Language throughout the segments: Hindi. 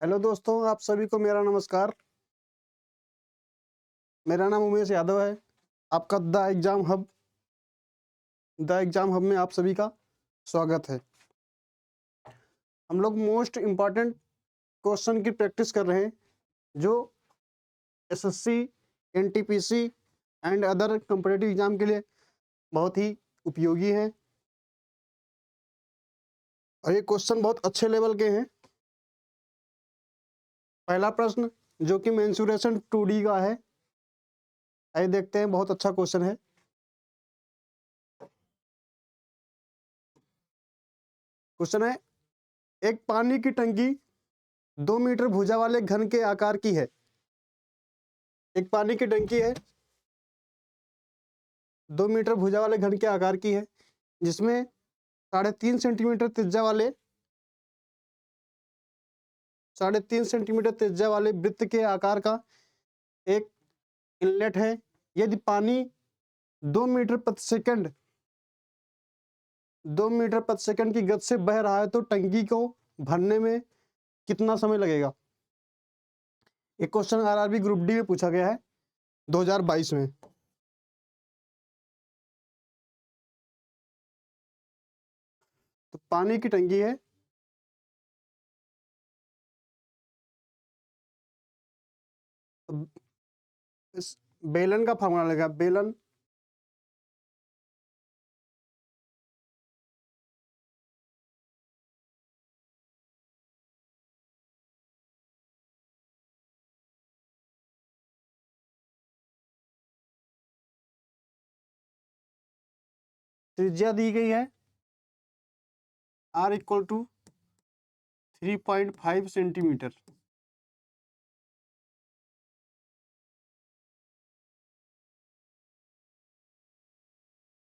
हेलो दोस्तों, आप सभी को मेरा नमस्कार। मेरा नाम उमेश यादव है। आपका द एग्ज़ाम हब में आप सभी का स्वागत है। हम लोग मोस्ट इम्पॉर्टेंट क्वेश्चन की प्रैक्टिस कर रहे हैं, जो SSC, NTPC and other competitive exam के लिए बहुत ही उपयोगी हैं। और ये क्वेश्चन बहुत अच्छे लेवल के हैं। पहला प्रश्न, जो कि मेंसुरेशन 2D का है, आइए देखते हैं। बहुत अच्छा क्वेश्चन है। क्वेश्चन है, एक पानी की टंकी 2 मीटर भुजा वाले घन के आकार की है। एक पानी की टंकी है, 2 मीटर भुजा वाले घन के आकार की है, जिसमें 3.5 त्रिज्या वाले वृत्त के आकार का एक इनलेट है। यदि पानी 2 मीटर प्रति सेकंड 2 मीटर प्रति सेकंड की गति से बह रहा है, तो टंकी को भरने में कितना समय लगेगा? एक क्वेश्चन आरआरबी ग्रुप डी में पूछा गया है 2022 में। तो पानी की टंकी है, तो इस बेलन का फॉर्मूला लगेगा। बेलन त्रिज्या दी गई है r इक्वल टू 3.5 सेंटीमीटर।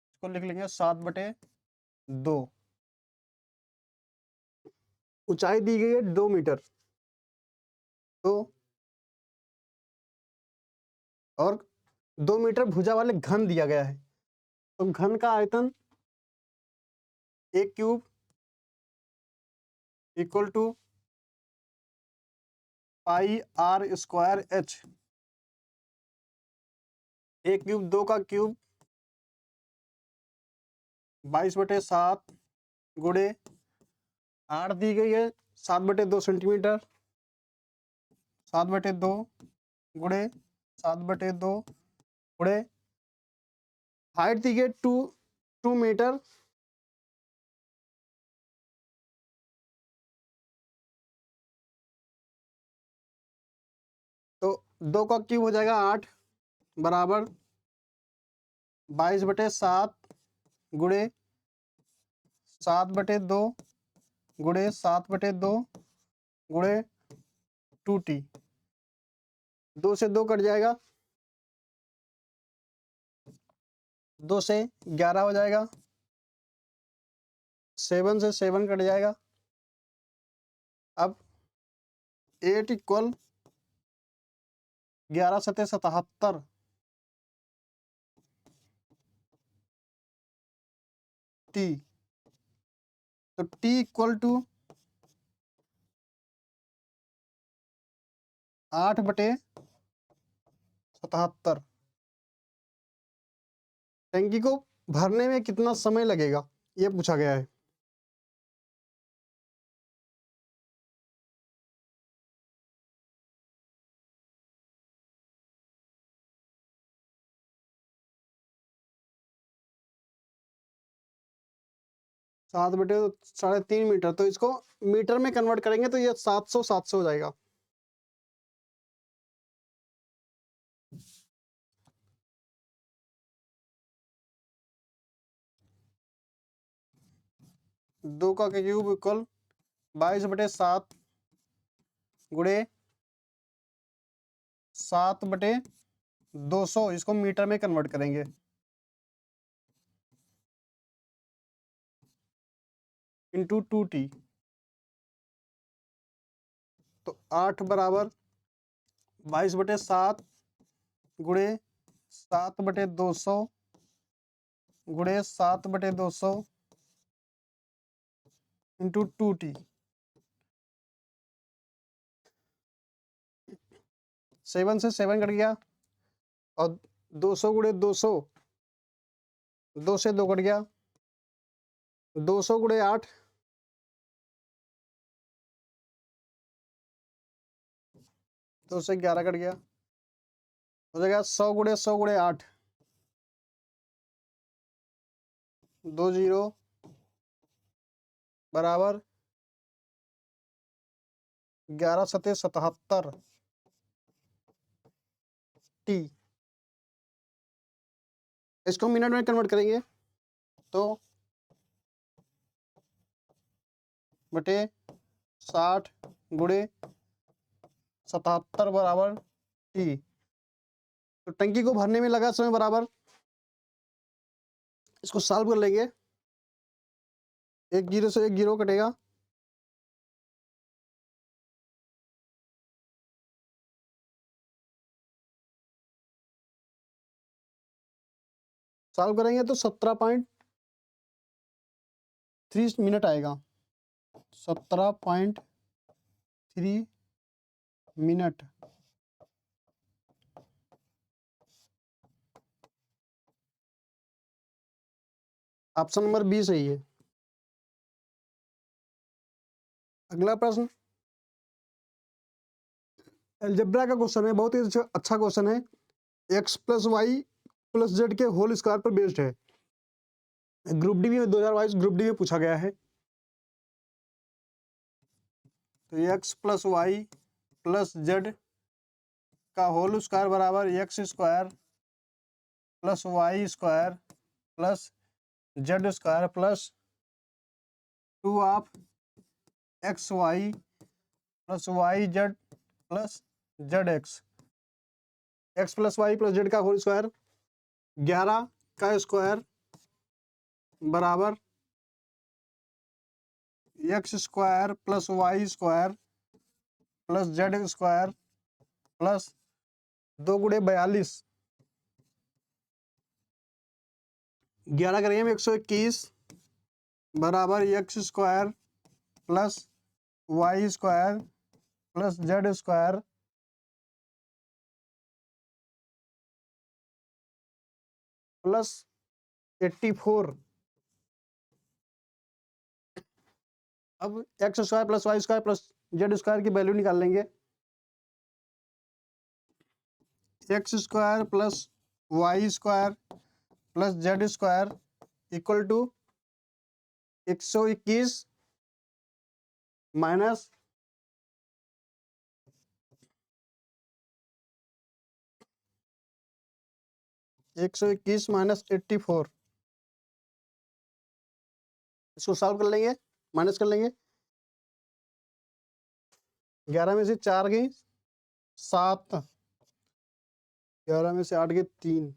इसको लिख लेंगे 7/2। ऊंचाई दी गई है 2 मीटर, तो और 2 मीटर भुजा वाले घन दिया गया है, तो घन का आयतन एक cube equal to pi r square h। एक क्यूब 2 का क्यूब 22/7 गुणे r दी गई है 7/2 सेंटीमीटर। 7/2 गुणे 7/2 गुणे हाइट दी गई 2 मीटर, तो 2 का क्यूब हो जाएगा 8 बराबर 22/7 गुणे 7/2 गुणे 7/2 गुणे 2t। 2 से 2 कट जाएगा, 2 से 11 हो जाएगा, 7 से 7 कट जाएगा। अब 8 इक्वल 11 सतह 77 t, तो t इक्वल टू 8/77। टंकी को भरने में कितना समय लगेगा, ये पूछा गया है। सात बटे 3.5 मीटर, तो इसको मीटर में कन्वर्ट करेंगे तो ये 700 हो जाएगा। दो का क्यूब इक्वल 22/7 गुणे 7/200, इसको मीटर में कन्वर्ट करेंगे। इंटू 2t, तो 8 बराबर 22/7 गुणे 7/200 गुणे 7/200 इंटू 2t, 7 से 7 कट गया, और 200 गुणे 200, 2 से 2 कट गया, 200 गुणे 8, 2 से 11 कट गया, हो जाएगा 100 गुणे 100 गुणे 8, 2 0 बराबर 11 सते 77 टी। इसको मिनट में कन्वर्ट करेंगे तो बटे 60 गुणे 77 बराबर टी। तो टंकी को भरने में लगा समय बराबर, इसको सॉल्व कर लेंगे, 1 0 से 1 0 कटेगा, सॉल्व करेंगे तो 17.3 मिनट आएगा, 17.3 मिनट। ऑप्शन नंबर बी सही है। अगला प्रश्न अलजेब्रा का क्वेश्चन है, बहुत ही अच्छा क्वेश्चन है। x plus y plus z के होल स्क्वायर पर बेस्ड है। ग्रुप डी में 2022 ग्रुप डी में पूछा गया है। तो x plus y plus z का होल स्क्वायर बराबर x square plus y square plus z square plus 2 of x y plus y z plus z x. X plus y plus z का होल स्क्वायर 11 का स्क्वायर बराबर x square plus y square plus z square plus 2 गुणे 42, 11 करेंगे हम 121 बराबर x square plus y square plus z square plus 84। अब x square plus y square plus z square की वैल्यू निकाल लेंगे। X square plus y square plus z square equal to 121 minus 121 minus 84। इसको सॉल्व कर लेंगे, माइनस कर लेंगे। 11 में से 4 गई 7, 11 में से 8 गई 3।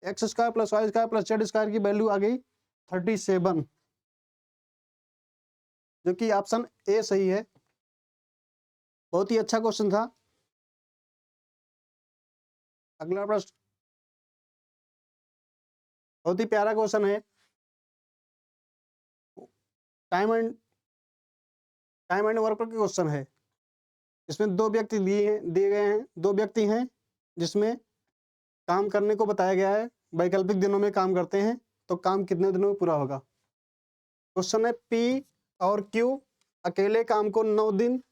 X square plus y square plus z square की वैल्यू आ गई 37, जो कि ऑप्शन ए सही है। बहुत ही अच्छा क्वेश्चन था। अगला प्रश्न बहुत ही प्यारा क्वेश्चन है। टाइम एंड वर्क पर क्वेश्चन है। इसमें 2 व्यक्ति दिए गए हैं, 2 व्यक्ति हैं जिसमें काम करने को बताया गया है। वैकल्पिक दिनों में काम करते हैं तो काम कितने दिनों में पूरा होगा। क्वेश्चन है पी और क्यू अकेले काम को 9 दिन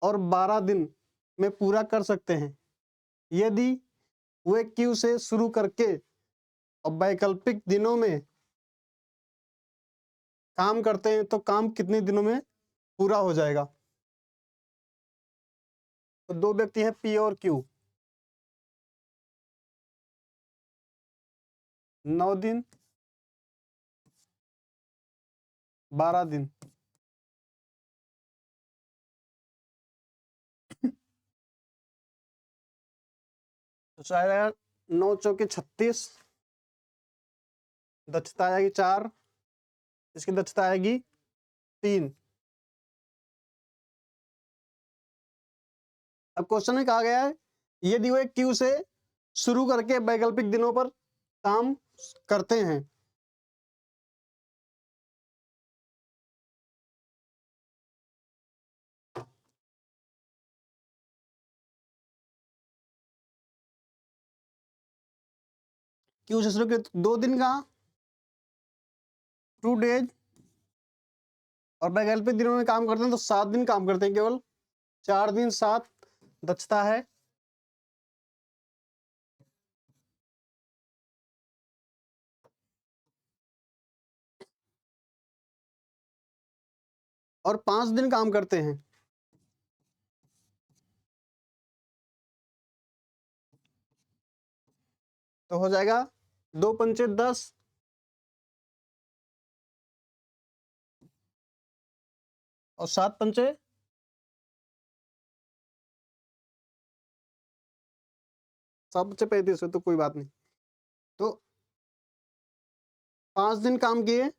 और 12 दिन में पूरा कर सकते हैं। यदि वे क्यू से शुरू करके और वैकल्पिक दिनों में काम करते हैं तो काम कितने दिनों में पूरा हो जाएगा। तो 2 व्यक्ति हैं पी और क्यू, 9 दिन 12 दिन। तो चाहे 9 चौके 36, दक्षता आएगी 4, इसकी दक्षता आएगी 3। अब क्वेश्चन में कहा गया है यदि वे क्यू से शुरू करके वैकल्पिक दिनों पर काम करते हैं क्यों सेशनल के 2 दिन का 2 डेज, और वैकल्पिक दिनों में काम करते हैं तो 7 दिन काम करते हैं, केवल 4 दिन 7 दक्षता है। और 5 दिन काम करते हैं, तो हो जाएगा 2 पंचे 10, और 7 पंचे 35 है, तो कोई बात नहीं। तो 5 दिन काम किए,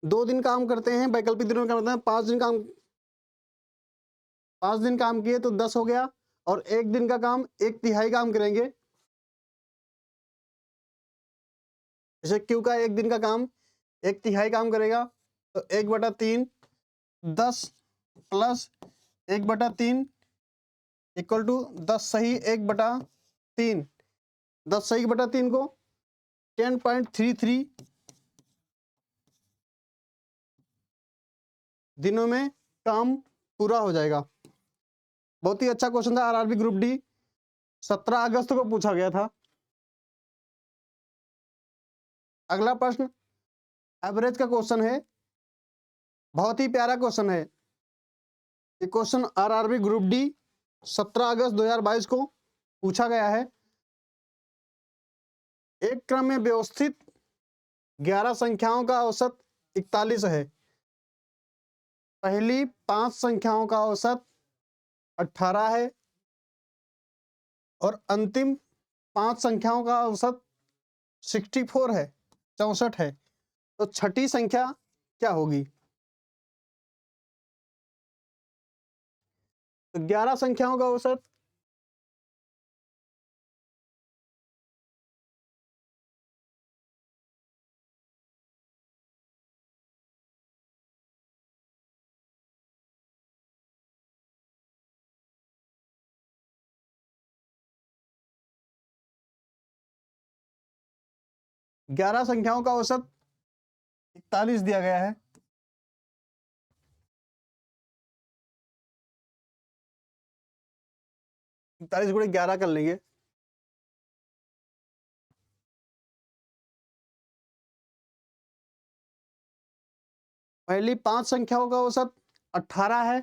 2 दिन काम करते हैं, वैकल्पिक दिनों में क्या करते हैं, 5 दिन काम किए तो 10 हो गया, और 1 दिन का काम 1/3 काम करेंगे। जैसे क्यू का 1 दिन का काम 1/3 काम करेगा, तो 1/3 10 प्लस 1/3 इक्वल टू 10 सही 1/3। 10 सही 1/3 को 10.33 दिनों में काम पूरा हो जाएगा। बहुत ही अच्छा क्वेश्चन था, आरआरबी ग्रुप डी 17 अगस्त को पूछा गया था। अगला प्रश्न एवरेज का क्वेश्चन है, बहुत ही प्यारा क्वेश्चन है। ये क्वेश्चन आरआरबी ग्रुप डी 17 अगस्त 2022 को पूछा गया है। एक क्रम में व्यवस्थित 11 संख्याओं का औसत 41 है। पहली 5 संख्याओं का औसत 18 है, और अंतिम 5 संख्याओं का औसत 64 है, 64 है। तो छठी संख्या क्या होगी? तो 11 संख्याओं का औसत ग्यारह संख्याओं का औसत 41 दिया गया है। 41 गुणे 11 कर लेंगे। पहली 5 संख्याओं का औसत 18 है,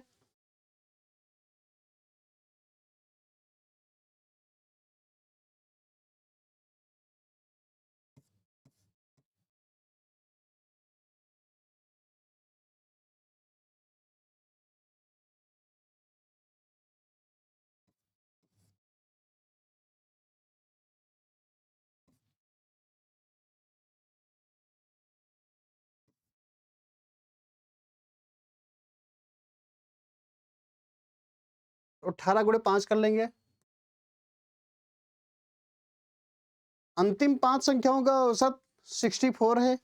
तो 18 गुणे 5 कर लेंगे। अंतिम 5 संख्याओं का औसत 64 है,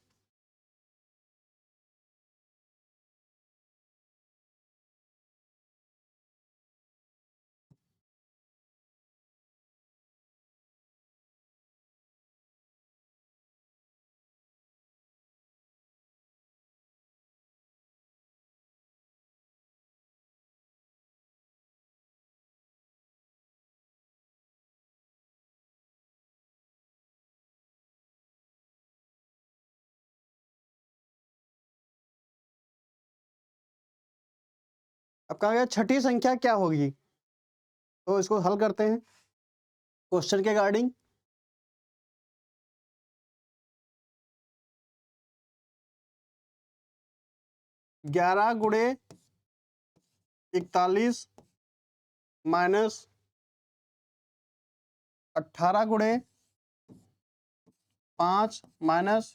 अब कहा गया छठी संख्या क्या होगी। तो इसको हल करते हैं क्वेश्चन के अकॉर्डिंग। ग्यारह गुणे 41 माइनस 18 गुणे 5 माइनस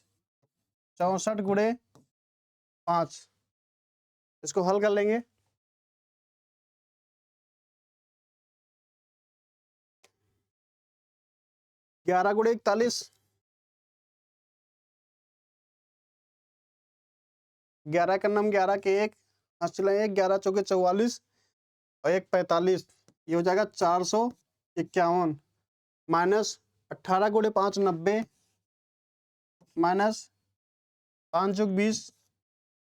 64 गुणे 5, इसको हल कर लेंगे। ग्यारह गुणे 41, 11 का नाम 11 के 1 चले 11 चौके 44 और 1 45, ये हो जाएगा 451 माइनस 18 गुणे 5 90 माइनस 5 चौक 20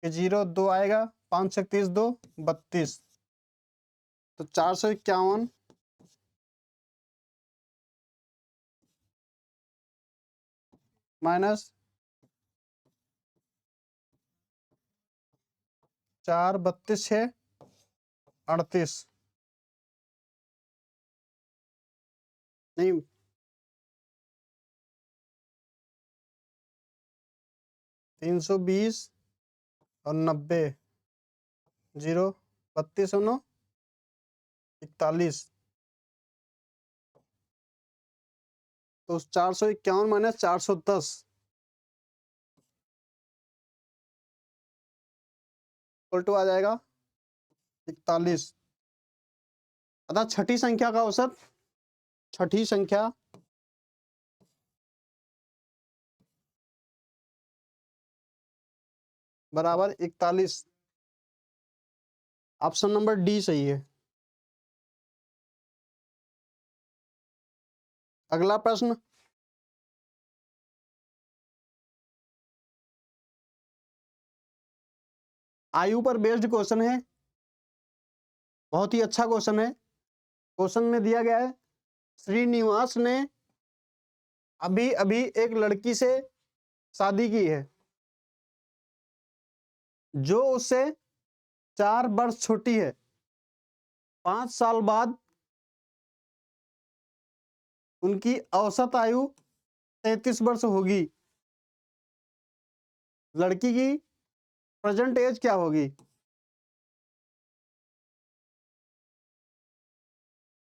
के 0 2 आएगा, 5 छक 30 2 32, तो 451 माइनस 4 32 6 38, नहीं 320 और 90 0 32 9 41, तो 451 माइनस 410 इक्वल टू आ जाएगा 41। अतः छठी संख्या का औसत, छठी संख्या बराबर 41। ऑप्शन नंबर डी सही है। अगला प्रश्न, आयु पर बेस्ड क्वेश्चन है, बहुत ही अच्छा क्वेश्चन है। क्वेश्चन में दिया गया है श्रीनिवास ने अभी अभी एक लड़की से शादी की है जो उससे 4 वर्ष छोटी है। 5 साल बाद उनकी औसत आयु 33 वर्ष होगी। लड़की की प्रेजेंट एज क्या होगी?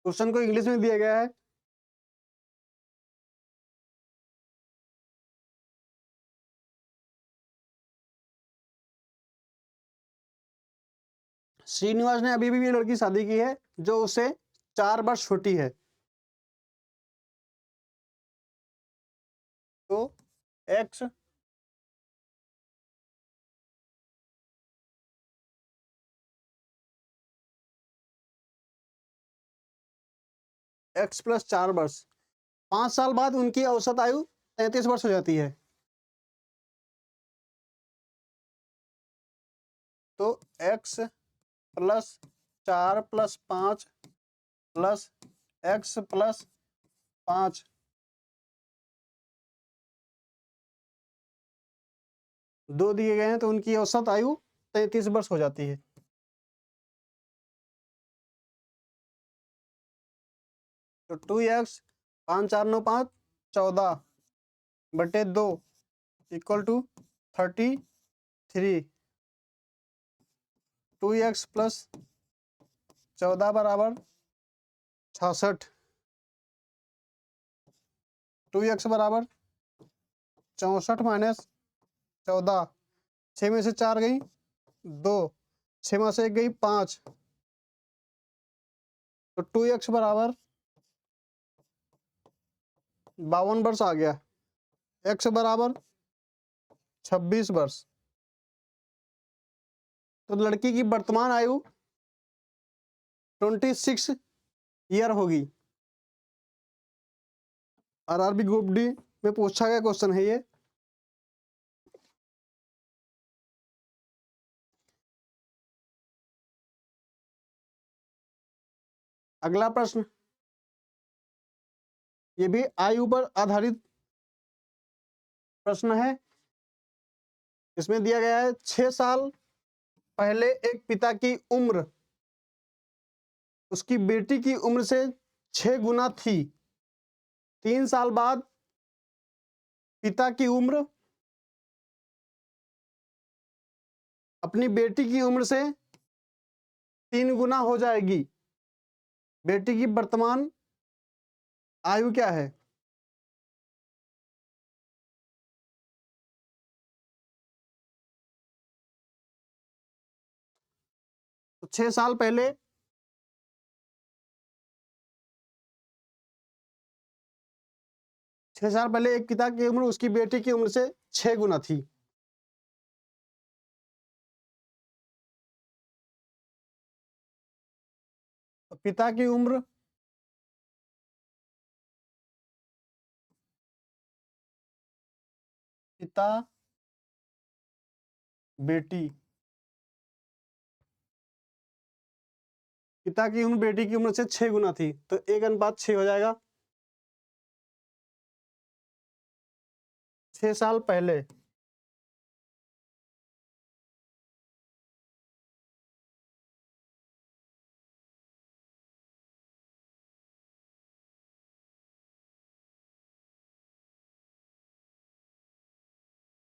क्वेश्चन को इंग्लिश में दिया गया है। श्रीनिवास ने अभी भी एक लड़की शादी की है जो उससे 4 वर्ष छोटी है, तो x x प्लस 4 वर्ष, 5 साल बाद उनकी औसत आयु 33 वर्ष हो जाती है, तो x plus 4 plus 5 plus x plus 5 दो दिए गए हैं, तो उनकी औसत आयु 33 वर्ष हो जाती है। तो 2x 5 4 9 5 14 बटे 2 इक्वल टू 33। 2x प्लस 14 बराबर 66, 2x बराबर 64 माइनस 14, 6 में से 4 गई 2, 6 में से 1 गई 5, तो 2x बराबर 52 वर्ष आ गया। x बराबर 26 वर्ष। तो लड़की की वर्तमान आयु 26 ईयर होगी। आरआरबी ग्रुप डी में पूछा गया क्वेश्चन है ये। अगला प्रश्न, ये भी आयु पर आधारित प्रश्न है। इसमें दिया गया है 6 साल पहले एक पिता की उम्र उसकी बेटी की उम्र से 6 गुना थी। 3 साल बाद पिता की उम्र अपनी बेटी की उम्र से 3 गुना हो जाएगी। बेटी की वर्तमान आयु क्या है? तो 6 साल पहले एक पिता की उम्र उसकी बेटी की उम्र से 6 गुना थी। तो पिता की उम्र पिता बेटी, पिता की उम्र बेटी की उम्र से 6 गुना थी, तो 1:6 हो जाएगा। 6 साल पहले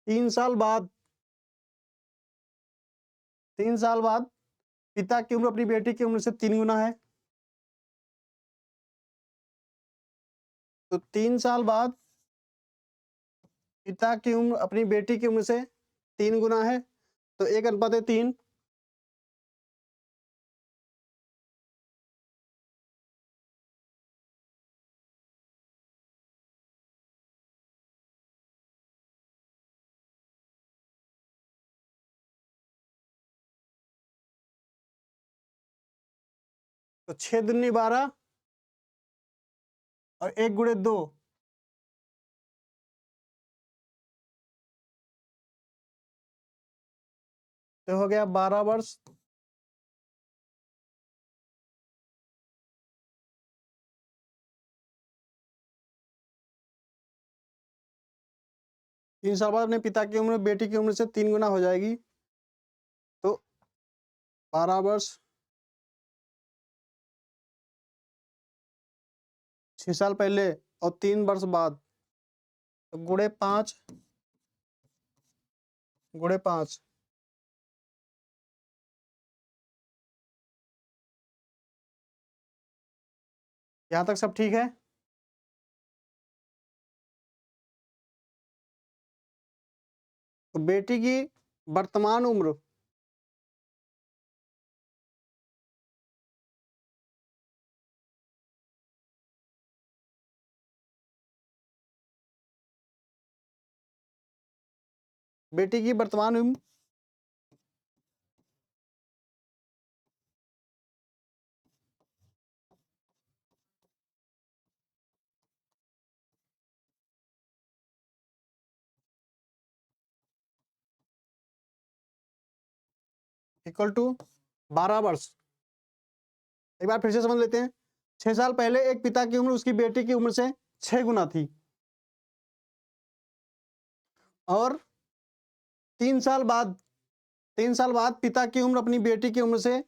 3 साल बाद 3 साल बाद पिता की उम्र अपनी बेटी की उम्र से 3 गुना है, तो 3 साल बाद पिता की उम्र अपनी बेटी की उम्र से 3 गुना है, तो 1:3। तो 6 दूनी 12 और 1 गुणे 2, तो हो गया 12 वर्ष। तीन साल बाद अपने पिता की उम्र बेटी की उम्र से 3 गुना हो जाएगी, तो 12 वर्ष 6 साल पहले और 3 वर्ष बाद, तो गुणे 5 गुणे 5। यहां तक सब ठीक है। तो बेटी की वर्तमान उम्र बेटी की वर्तमान उम्र इक्वल टू 12 वर्ष। एक बार फिर से समझ लेते हैं। 6 साल पहले एक पिता की उम्र उसकी बेटी की उम्र से 6 गुना थी, और 3 साल बाद 3 साल बाद पिता की उम्र अपनी बेटी की उम्र से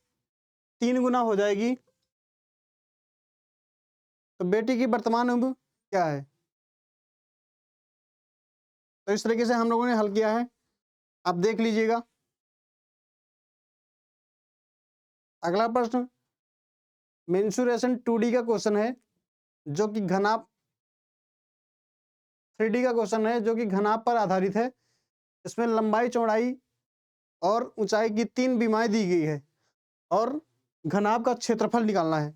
3 गुना हो जाएगी, तो बेटी की वर्तमान उम्र क्या है? तो इस तरीके से हम लोगों ने हल किया है, आप देख लीजिएगा। अगला प्रश्न मेंसुरेशन 2D का क्वेश्चन है, जो कि घनाभ 3D का क्वेश्चन है, जो कि घनाभ पर आधारित है। इसमें लंबाई, चौड़ाई और ऊंचाई की 3 विमाएं दी गई है, और घनाभ का क्षेत्रफल निकालना है।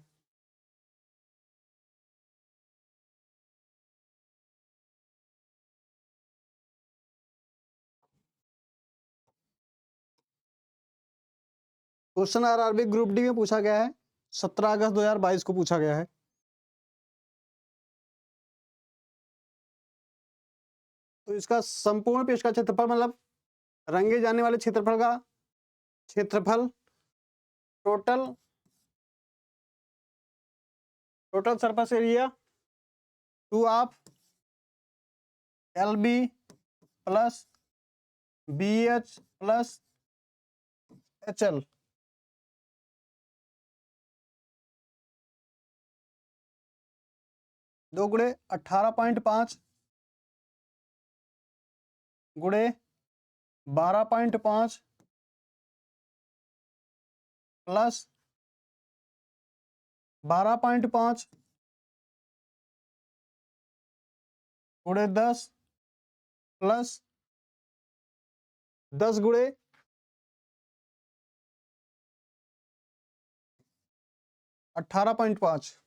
क्वेश्चन आरआरबी ग्रुप डी में पूछा गया है, 17 अगस्त 2022 को पूछा गया है। तो इसका संपूर्ण पृष्ठ का क्षेत्रफल, मतलब रंगे जाने वाले क्षेत्रफल का क्षेत्रफल, total total surface area 2 of LB plus BH plus HL, दो गुणे 18.5 गुणे 12.5 प्लस 12.5 गुणे 10 प्लस 10 गुणे 18.5।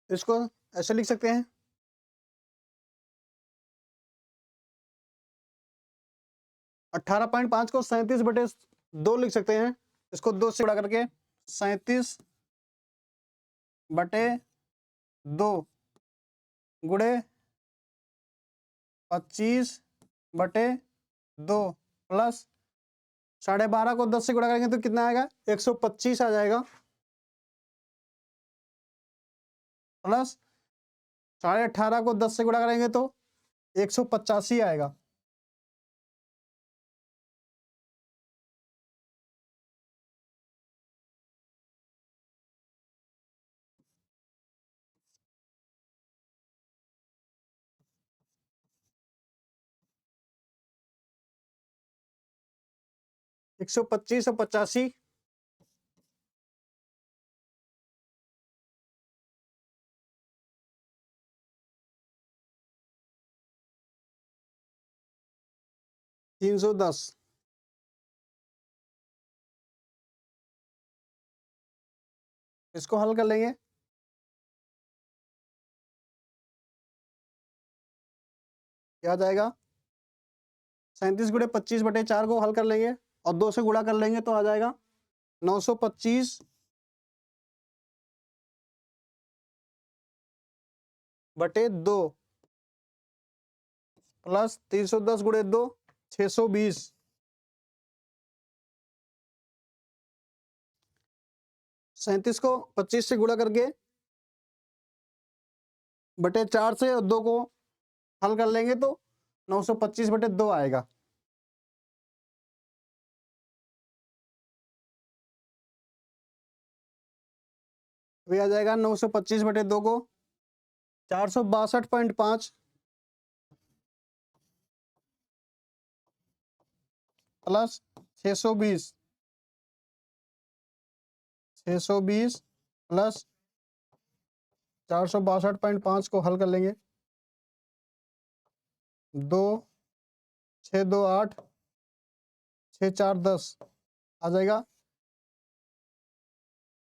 इसको ऐसे लिख सकते हैं, 18.5 को 37/2 लिख सकते हैं। इसको 2 से गुणा करके 37/2 गुणे 25/2 प्लस 12.5 को 10 से गुणा करेंगे तो कितना आएगा? 125 आ जाएगा, प्लस 18.5 को 10 से गुणा करेंगे तो 185 आएगा। एक सौ 25 और 85 310। इसको हल कर लेंगे, क्या आ जाएगा? 37 गुणे 25/4 को हल कर लेंगे और 2 से गुणा कर लेंगे तो आ जाएगा 925/2 प्लस 310 गुणे 2 620। 37 को 25 से गुणा करके बटे 4 से और 2 को हल कर लेंगे तो 925/2 आएगा। अभी आ जाएगा 925/2 को 462.5 प्लस 620 प्लस 462.5 को हल कर लेंगे। 2 6 2 8 6 4 10 आ जाएगा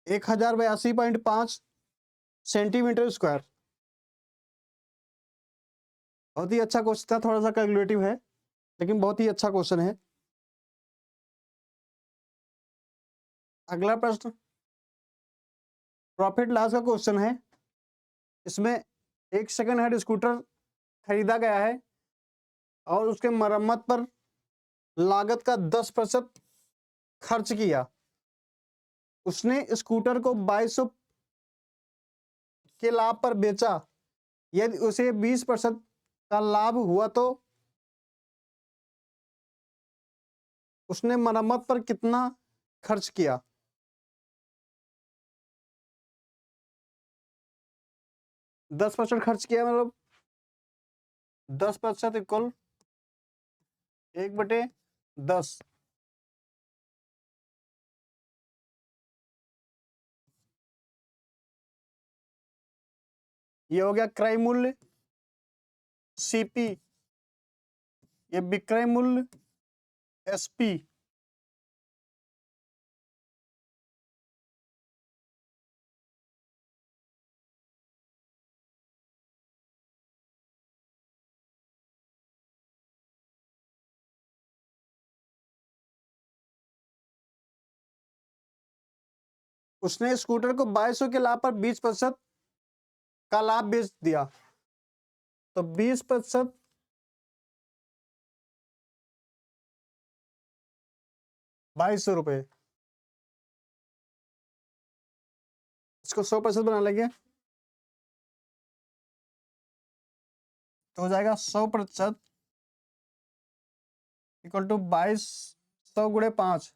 1082.5 सेंटीमीटर स्क्वायर। बहुत ही अच्छा क्वेश्चन था, थोड़ा सा कैलकुलेटिव है लेकिन बहुत ही अच्छा क्वेश्चन है। अगला प्रश्न प्रॉफिट लॉस का क्वेश्चन है। इसमें एक सेकंड हैंड स्कूटर खरीदा गया है और उसके मरम्मत पर लागत का 10% खर्च किया। उसने स्कूटर को 2200 के लाभ पर बेचा। यदि उसे 20% का लाभ हुआ तो उसने मरम्मत पर कितना खर्च किया? दस परसेंट खर्च किया मतलब 10% इक्वल 1/10। ये हो गया क्रय मूल्य सीपी, ये विक्रय मूल्य एसपी। उसने स्कूटर को 2200 के लाभ पर 20% का लाभ बेच दिया। तो 20% 2200 रुपए, इसको 100% बना लेंगे तो हो जाएगा 100% इक्वल टू 2200 गुणे 5,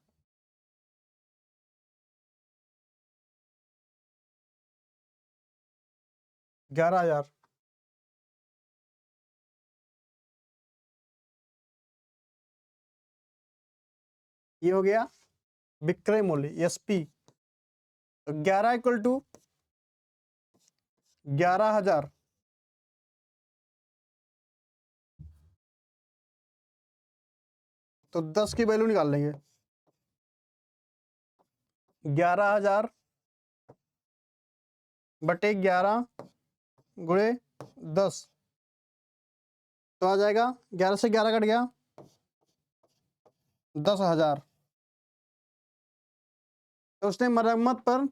11,000। ये हो गया विक्रय मूल्य एसपी। तो 11 इक्वल टू 11,000। तो 10 की वैल्यू निकाल लेंगे। 11,000 बटे 11 गुणे 10 तो आ जाएगा 11 से 11 कट गया 10,000। तो उसने मरम्मत पर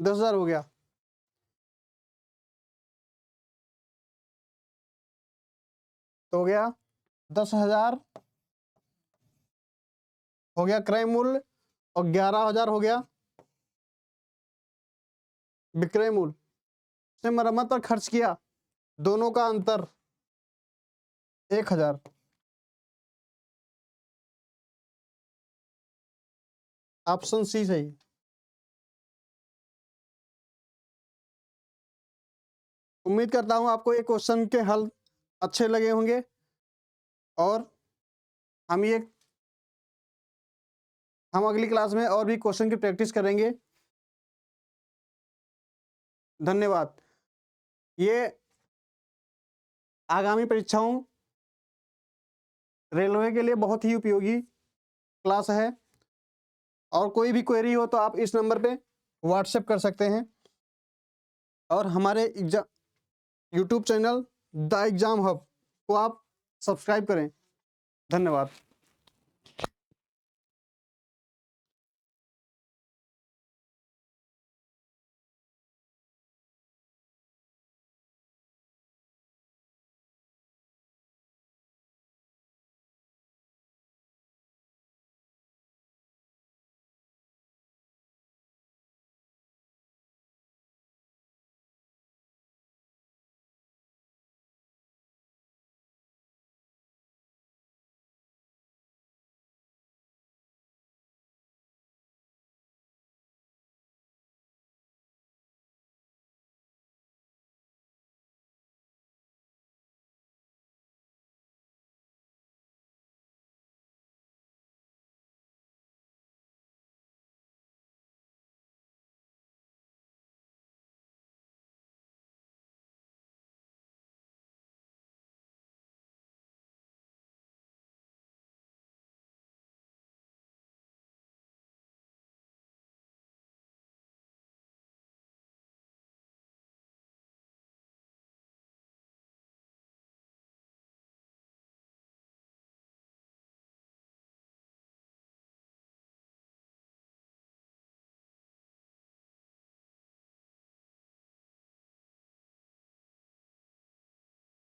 10,000 हो गया। तो हो गया 10,000 हो गया क्रय मूल्य, और 11,000 हो गया विक्रय मूल्य। उसने मरम्मत पर खर्च किया, दोनों का अंतर 1,000। ऑप्शन सी सही। उम्मीद करता हूं आपको ये क्वेश्चन के हल अच्छे लगे होंगे, और हम ये हम अगली क्लास में और भी क्वेश्चन की प्रैक्टिस करेंगे। धन्यवाद। ये आगामी परीक्षाओं, रेलवे के लिए बहुत ही उपयोगी क्लास है, और कोई भी क्वेरी हो तो आप इस नंबर पे व्हाट्सएप कर सकते हैं, और हमारे YouTube channel the exam hub को आप सब्सक्राइब करें। धन्यवाद।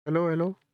Hello hello.